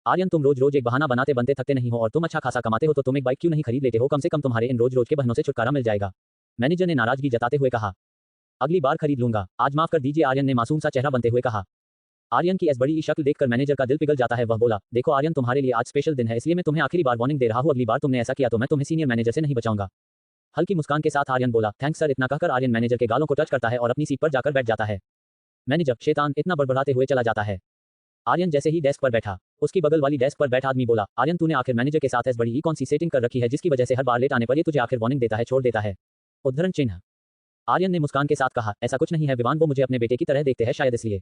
[SPEAKER 1] आर्यन, तुम रोज रोज एक बहाना बनाते बनते थकते नहीं हो और तुम अच्छा खासा कमाते हो, तो तुम एक बाइक क्यों नहीं खरीद लेते हो? कम से कम तुम्हारे इन रोज रोज के बहनों से छुटकारा मिल जाएगा। मैनेजर ने नाराजगी जताते हुए कहा। अगली बार खरीद लूंगा, आज माफ कर दीजिए, आर्यन ने मासूम सा चेहरा बनते हुए कहा। आर्यन की इस बड़ी शक्ल देखकर मैनेजर का दिल पिघल जाता है। वह बोला, देखो आर्यन, तुम्हारे लिए आज स्पेशल दिन है, इसलिए मैं तुम्हें आखिरी बार वार्निंग दे रहा हूँ, अगली बार तुमने ऐसा किया तो मैं तुम्हें सीनियर मैनेजर से नहीं बचाऊंगा। हल्की मुस्कान के साथ आर्यन बोला, थैंक्स सर। इतना कहकर आर्यन मैनेजर के गालों को टच करता है और अपनी सीट पर जाकर बैठ जाता है। मैनेजर, शैतान, इतना बड़बड़ाते हुए चला जाता है। आर्यन जैसे ही डेस्क पर बैठा, उसकी बगल वाली डेस्क पर बैठा आदमी बोला, आर्यन, तूने आखिर मैनेजर के साथ ऐसी बड़ी कौन सी सेटिंग कर रखी है जिसकी वजह से हर बार लेट आने पर ये तुझे आखिर वार्निंग देता है, छोड़ देता है? उद्धरण चिन्ह। आर्यन ने मुस्कान के साथ कहा, ऐसा कुछ नहीं है विवान, वो मुझे अपने बेटे की तरह देखते हैं, शायद इसलिए।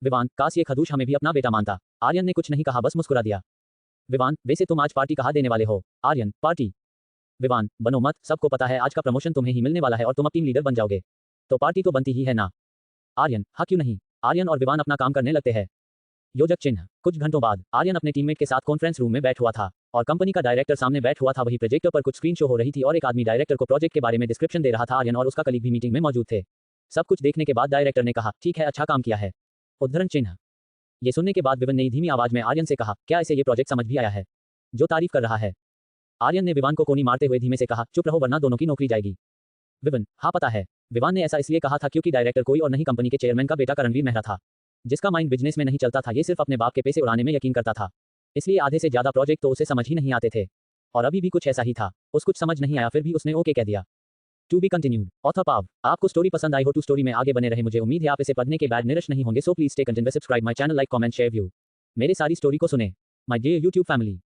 [SPEAKER 1] विवान, काश ये खदूश हमें भी अपना बेटा मानता। आर्यन ने कुछ नहीं कहा, बस मुस्कुरा दिया। विवान, वैसे तुम आज पार्टी कहाँ देने वाले हो? आर्यन, पार्टी? विवान, बनो मत, सबको पता है आज का प्रमोशन तुम्हें ही मिलने वाला है और तुम अब टीम लीडर बन जाओगे, तो पार्टी तो बनती ही है ना? आर्यन, हाँ क्यों नहीं। आर्यन और विवान अपना काम करने लगते हैं। योजक चिन्ह। कुछ घंटों बाद आर्यन अपने टीममेट के साथ कॉन्फ्रेंस रूम में बैठ हुआ था और कंपनी का डायरेक्टर सामने बैठ हुआ था। वही प्रोजेक्टर पर कुछ स्क्रीन शो हो रही थी और एक आदमी डायरेक्टर को प्रोजेक्ट के बारे में डिस्क्रिप्शन दे रहा था। आर्यन और उसका कलीग भी मीटिंग में मौजूद थे। सब कुछ देखने के बाद डायरेक्टर ने कहा, ठीक है, अच्छा काम किया है। उद्धरण चिन्ह। ये सुनने के बाद विवन ने धीमी आवाज में आर्यन से कहा, क्या इसे ये प्रोजेक्ट समझ भी आया है जो तारीफ कर रहा है? आर्यन ने विवान को कोनी मारते हुए धीमे से कहा, चुप रहो वरना दोनों की नौकरी जाएगी। विवन, हाँ पता है। विवान ने ऐसा इसलिए कहा था क्योंकि डायरेक्टर कोई और नहीं, कंपनी के चेयरमैन का बेटा करणवीर मेहरा था, जिसका माइंड बिजनेस में नहीं चलता था। ये सिर्फ अपने बाप के पैसे उड़ाने में यकीन करता था, इसलिए आधे से ज्यादा प्रोजेक्ट तो उसे समझ ही नहीं आते थे। और अभी भी कुछ ऐसा ही था, उस कुछ समझ नहीं आया, फिर भी उसने ओके कह दिया। To be continued. ऑथर पाव। आपको स्टोरी पसंद आई हो तो स्टोरी में आगे बने रहे, मुझे उम्मीद है आप इसे पढ़ने के बाद निराश नहीं होंगे। So please stay continue, subscribe my channel, like comment share view मेरे सारी स्टोरी को सुने। My dear YouTube family.